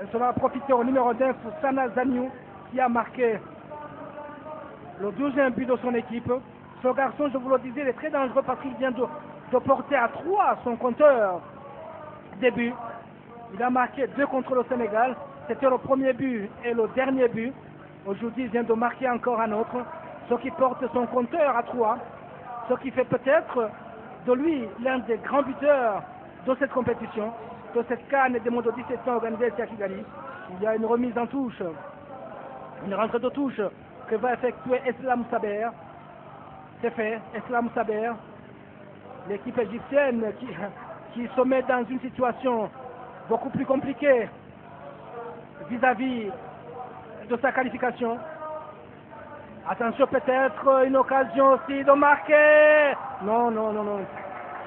Elle sera profiter au numéro 9, Sana Zaniou, qui a marqué le 12e but de son équipe. Ce garçon, je vous le disais, il est très dangereux parce qu'il vient de porter à 3 son compteur des buts. Il a marqué 2 contre le Sénégal. C'était le premier but et le dernier but. Aujourd'hui, il vient de marquer encore un autre. Ce qui porte son compteur à 3. Ce qui fait peut-être de lui l'un des grands buteurs de cette compétition, de cette CAN des mondes de 17 ans organisée à Kigali. Il y a une remise en touche, une rentrée de touche que va effectuer Eslam Saber. C'est fait, Eslam Saber, l'équipe égyptienne qui se met dans une situation beaucoup plus compliquée vis-à-vis de sa qualification. Attention, peut-être une occasion aussi de marquer. Non.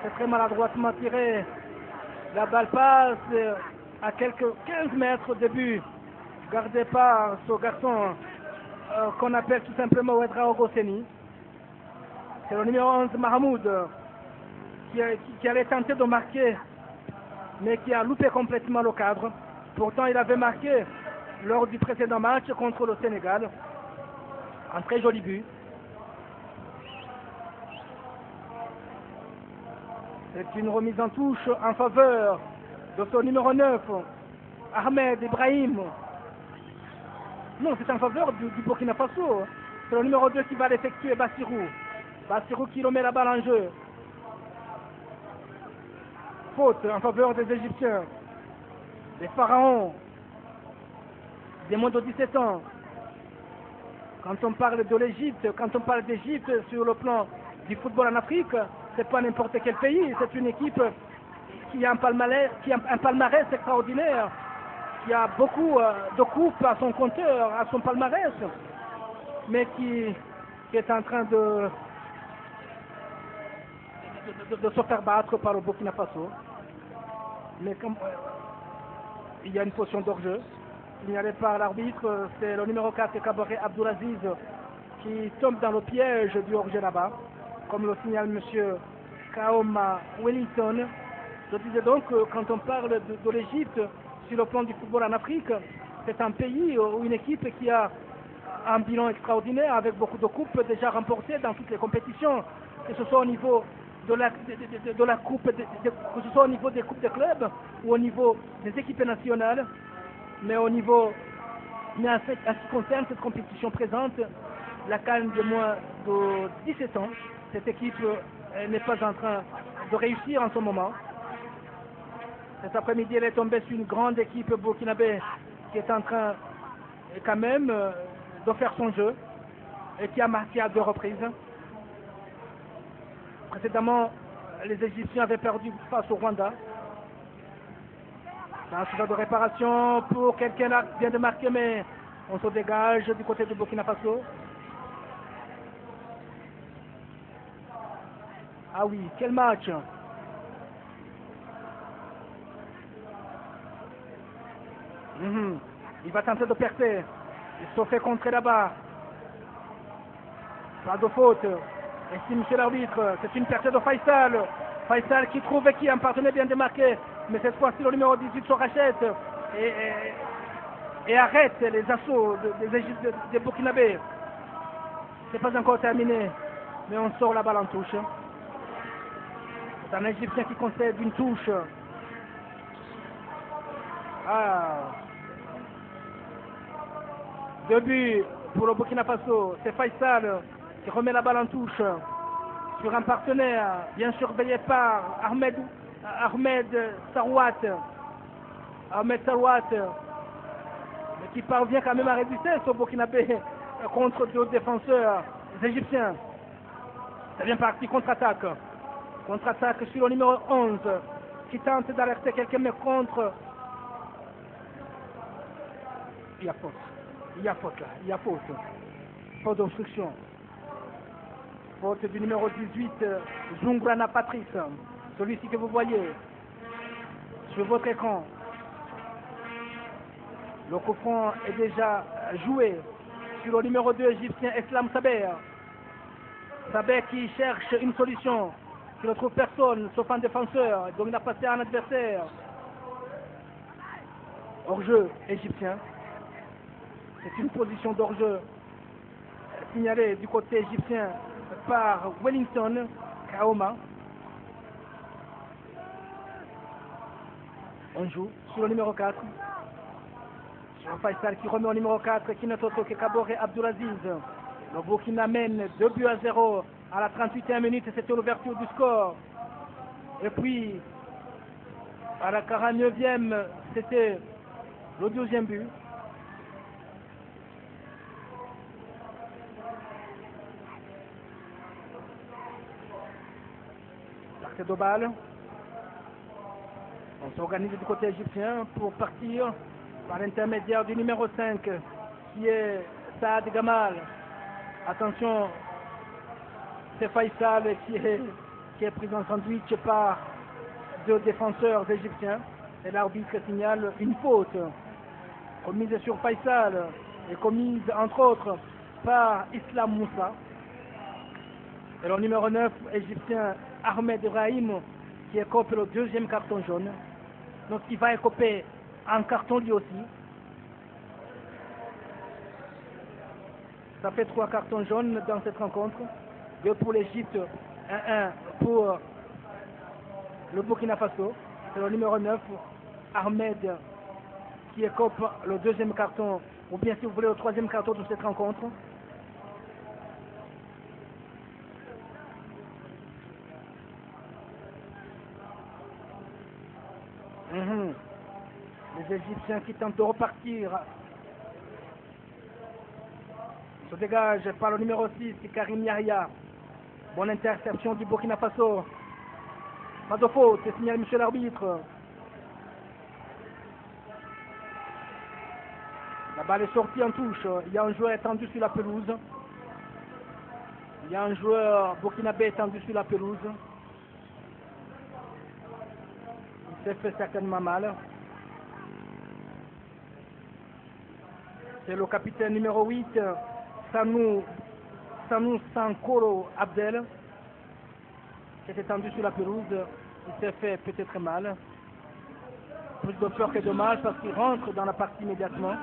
C'est très maladroitement tiré. La balle passe à quelques 15 mètres de but, gardé par ce garçon qu'on appelle tout simplement Ouedra Ogoseni. C'est le numéro 11, Mahmoud, qui allait tenter de marquer, mais qui a loupé complètement le cadre. Pourtant, il avait marqué lors du précédent match contre le Sénégal. Un très joli but. C'est une remise en touche en faveur de son numéro 9, Ahmed Ibrahim. Non, c'est en faveur du Burkina Faso. C'est le numéro 2 qui va l'effectuer, Bassirou. Bassirou qui remet la balle en jeu. Faute en faveur des Égyptiens. Des pharaons. Des moins de 17 ans. Quand on parle de l'Égypte, quand on parle d'Égypte sur le plan du football en Afrique, c'est pas n'importe quel pays, c'est une équipe qui a un palmarès extraordinaire, qui a beaucoup de coupes à son compteur, à son palmarès, mais qui est en train de se faire battre par le Burkina Faso. Mais comme il y a une potion d'hors-jeu, signalé par l'arbitre, c'est le numéro 4, Kaboré Abdoulaziz, qui tombe dans le piège du hors-jeu là-bas, comme le signale M. Kaoma Wellington. Je disais donc que quand on parle de l'Égypte sur le plan du football en Afrique, c'est un pays ou une équipe qui a un bilan extraordinaire avec beaucoup de coupes déjà remportées dans toutes les compétitions, que ce soit au niveau de la coupe, que ce soit au niveau des coupes de clubs ou au niveau des équipes nationales. Mais en ce qui concerne cette compétition présente, la CAN de moins de 17 ans, cette équipe n'est pas en train de réussir en ce moment. Cet après-midi, elle est tombée sur une grande équipe burkinabé qui est en train quand même de faire son jeu et qui a marqué à 2 reprises. Précédemment, les Égyptiens avaient perdu face au Rwanda. Un souffle de réparation pour quelqu'un là vient de marquer, mais on se dégage du côté du Burkina Faso. Ah oui, quel match! Il va tenter de percer. Il se fait contrer là-bas. Pas de faute. Et si monsieur l'arbitre, c'est une percée de Faisal. Faisal qui trouve qui un partenaire bien démarqué. Mais cette fois-ci, le numéro 18 se rachète et arrête les assauts des Burkinabés. C'est pas encore terminé, mais on sort la balle en touche. C'est un Égyptien qui concède une touche. Ah. 2 buts pour le Burkina Faso. C'est Faisal qui remet la balle en touche sur un partenaire bien surveillé par Ahmed Sarouat. Mais qui parvient quand même à résister ce Burkinabé contre 2 défenseurs égyptiens. C'est bien parti, contre-attaque. Contre-attaque sur le numéro 11 qui tente d'alerter quelqu'un, mais contre. Il y a faute. Il y a faute là. Il y a faute. Faute d'obstruction. Faute du numéro 18, Zungrana Patrice. Celui-ci que vous voyez sur votre écran. Le coup franc est déjà joué sur le numéro 2 égyptien, Eslam Saber. Saber qui cherche une solution qui ne trouve personne sauf un défenseur, donc il a passé à un adversaire. Hors-jeu égyptien. C'est une position d'hors-jeu signalée du côté égyptien par Wellington Kaoma. On joue sur le numéro 4. Sur Faisal qui remet au numéro 4, qui n'est autre que Kaboré Abdulaziz. Le Burkina mène 2-0 à la 38e minute, c'était l'ouverture du score. Et puis, à la 49e, c'était le 12e but. L'arrêt de balle. On s'organise du côté égyptien pour partir par l'intermédiaire du numéro 5 qui est Saad Gamal. Attention, c'est Faisal qui est pris en sandwich par deux défenseurs égyptiens et l'arbitre signale une faute commise sur Faisal et commise entre autres par Islam Moussa. Et le numéro 9 égyptien Ahmed Ibrahim qui écope le deuxième carton jaune. Donc il va écoper un carton lui aussi. Ça fait 3 cartons jaunes dans cette rencontre. 2 pour l'Égypte, 1 pour le Burkina Faso. C'est le numéro 9, Ahmed, qui écope le deuxième carton, ou bien si vous voulez le troisième carton de cette rencontre. Les Égyptiens qui tentent de repartir se dégagent par le numéro 6, Karim Yahya. Bonne interception du Burkina Faso. Pas de faute, c'est signalé monsieur l'arbitre. La balle est sortie en touche. Il y a un joueur étendu sur la pelouse. Il y a un joueur burkinabé étendu sur la pelouse. Il s'est fait certainement mal. C'est le capitaine numéro 8, Sanou Sankoro Abdel, qui est étendu sur la pelouse. Il s'est fait peut-être mal. Plus de peur que de mal parce qu'il rentre dans la partie immédiatement.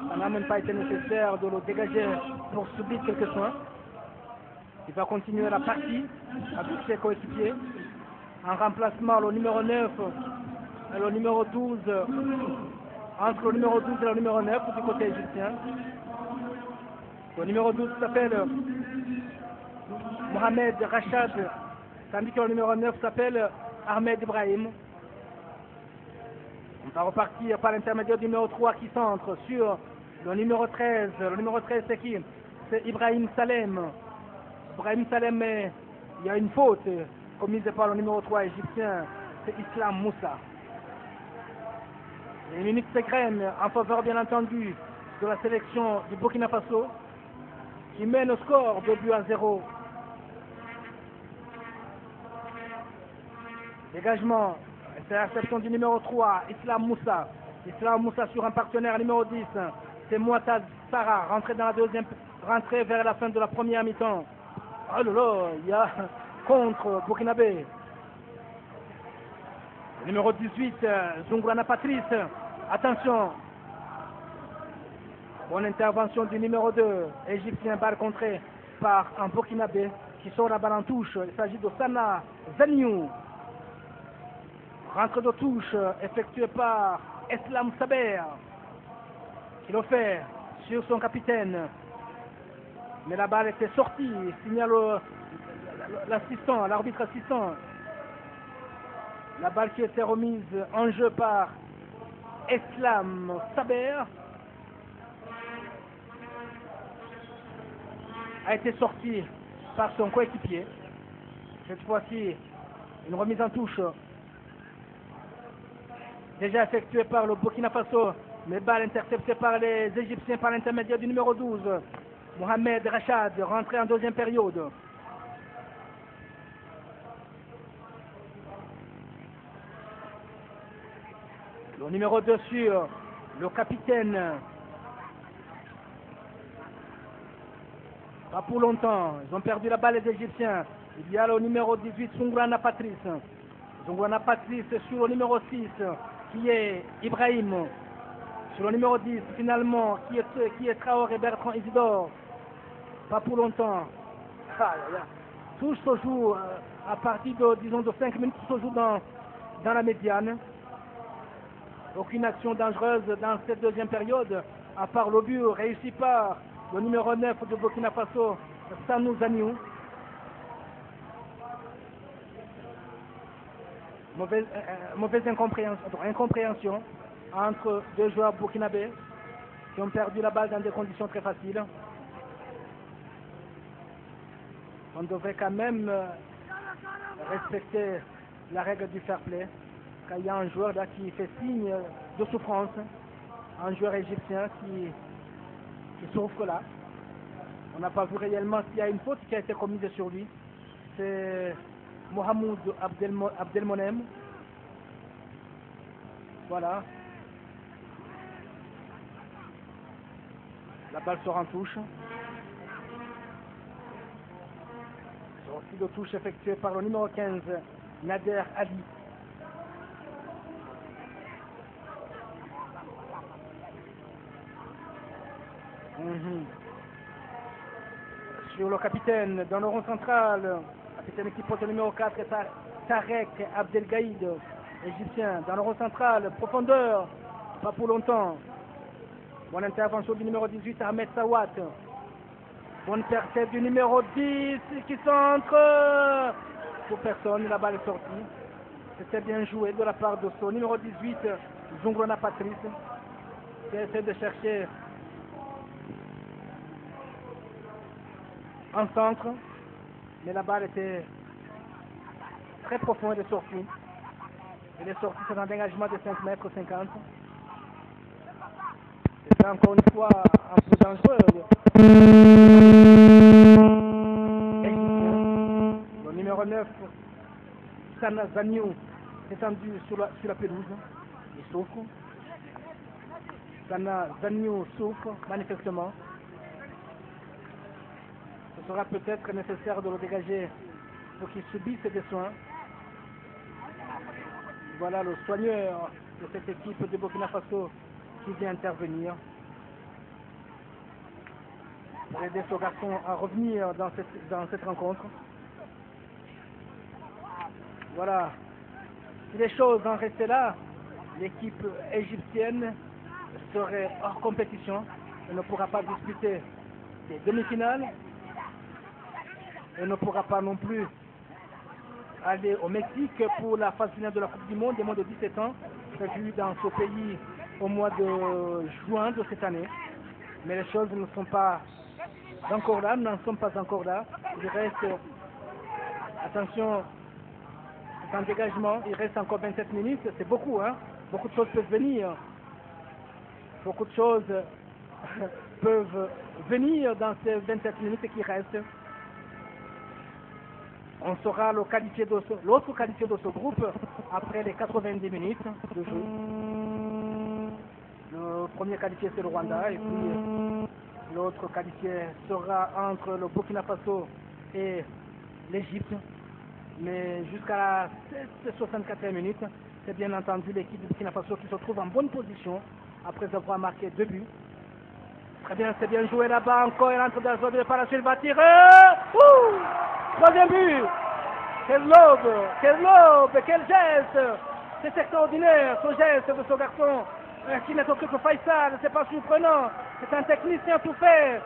Ça n'a même pas été nécessaire de le dégager pour subir quelques soins. Il va continuer la partie avec ses coéquipiers. En remplacement, le numéro 9 et le numéro 12, entre le numéro 12 et le numéro 9 du côté égyptien. Le numéro 12 s'appelle Mohamed Rachad, tandis que le numéro 9 s'appelle Ahmed Ibrahim. On va repartir par l'intermédiaire du numéro 3 qui centre sur le numéro 13. Le numéro 13 c'est qui? C'est Ibrahim Salem. Ibrahim Salem, il y a une faute commise par le numéro 3 égyptien, c'est Islam Moussa. Les minutes s'égrènent en faveur bien entendu de la sélection du Burkina Faso qui mène au score 2-0. Dégagement, c'est la réception du numéro 3, Islam Moussa. Islam Moussa sur un partenaire numéro 10, c'est Mouataz Sarah, rentré vers la fin de la première mi-temps. Oh là là, il y a contre Burkinabé. Le numéro 18, Zungurana Patrice. Attention. Bonne intervention du numéro 2, égyptien, balle contrée par un Burkinabé qui sort la balle en touche. Il s'agit de Sana Zaniou. Rentre de touche effectuée par Eslam Saber qui le fait sur son capitaine. Mais la balle était sortie, signale l'assistant, l'arbitre assistant. La balle qui était remise en jeu par Eslam Saber a été sortie par son coéquipier. Cette fois-ci, une remise en touche déjà effectuée par le Burkina Faso, mais balle interceptée par les Égyptiens par l'intermédiaire du numéro 12, Mohamed Rachad, rentré en deuxième période. Le numéro 2 sur le capitaine. Pas pour longtemps. Ils ont perdu la balle les Égyptiens. Il y a le numéro 18, Zungrana Patrice. Zungrana Patrice sur le numéro 6, qui est Ibrahim. Sur le numéro 10, finalement, qui est Traoré Bertrand Isidore. Pas pour longtemps. Tout se joue à partir de, disons, de 5 minutes, tout se joue dans la médiane. Aucune action dangereuse dans cette deuxième période, à part le but réussi par le numéro 9 de Burkina Faso, Sanou Zaniou. Mauvaise incompréhension entre deux joueurs burkinabés qui ont perdu la balle dans des conditions très faciles. On devrait quand même respecter la règle du fair play. Quand il y a un joueur là qui fait signe de souffrance, un joueur égyptien qui souffre là. On n'a pas vu réellement s'il y a une faute qui a été commise sur lui. C'est Mohamed Abdelmonem. Voilà. La balle sort en touche. Sortie de touche effectuée par le numéro 15, Nader Ali. Sur le capitaine, dans le rond central, capitaine qui porte le numéro 4, Tarek Abdelgaïd, égyptien. Dans le rond central, profondeur, pas pour longtemps. Bonne intervention du numéro 18, Ahmed Sawat. Bonne percée du numéro 10 qui centre. Pour personne, la balle est sortie. C'était bien joué de la part de son numéro 18, Zungrana Patrice, qui essaie de chercher un centre, mais la balle était très profonde et sortie. Elle est sortie sur un dégagement de 5 mètres 50. C'est encore une fois un peu dangereux. Le numéro 9, Sana Zaniou, étendu sur la pelouse. Il souffre. Sana Zaniou souffre manifestement. Ce sera peut-être nécessaire de le dégager pour qu'il subisse des soins. Voilà le soigneur de cette équipe de Burkina Faso qui vient intervenir pour aider ce garçon à revenir dans cette rencontre. Voilà. Si les choses en restaient là, l'équipe égyptienne serait hors compétition et ne pourra pas disputer des demi-finales. Et ne pourra pas non plus aller au Mexique pour la phase finale de la Coupe du Monde des moins de 17 ans, prévue dans ce pays au mois de juin de cette année. Mais les choses ne sont pas encore là, n'en sont pas encore là. Il reste, attention, c'est un dégagement, il reste encore 27 minutes, c'est beaucoup, hein. Beaucoup de choses peuvent venir. Beaucoup de choses peuvent venir dans ces 27 minutes qui restent. On saura l'autre qualifié de ce groupe après les 90 minutes de jeu. Le premier qualifié c'est le Rwanda et puis l'autre qualifié sera entre le Burkina Faso et l'Égypte. Mais jusqu'à la 64e minute, c'est bien entendu l'équipe du Burkina Faso qui se trouve en bonne position après avoir marqué 2 buts. Très bien, c'est bien joué là-bas encore, il entre dans la zone de parachute, il va tirer. Troisième but. Quel lobe, quel geste. C'est extraordinaire ce geste de ce garçon qui n'est autre que Faisal, c'est pas surprenant. C'est un technicien tout fait.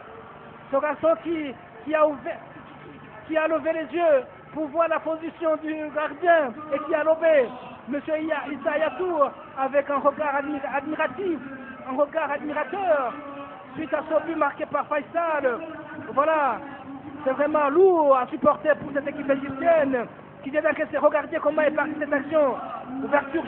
Ce garçon qui a levé les yeux pour voir la position du gardien et qui a lobé Monsieur Issa Yatour avec un regard admiratif, un regard admirateur suite à ce but marqué par Faisal. Voilà, c'est vraiment lourd à supporter pour cette équipe égyptienne qui vient d'encaisser. Regardez comment est partie cette action. Ouverture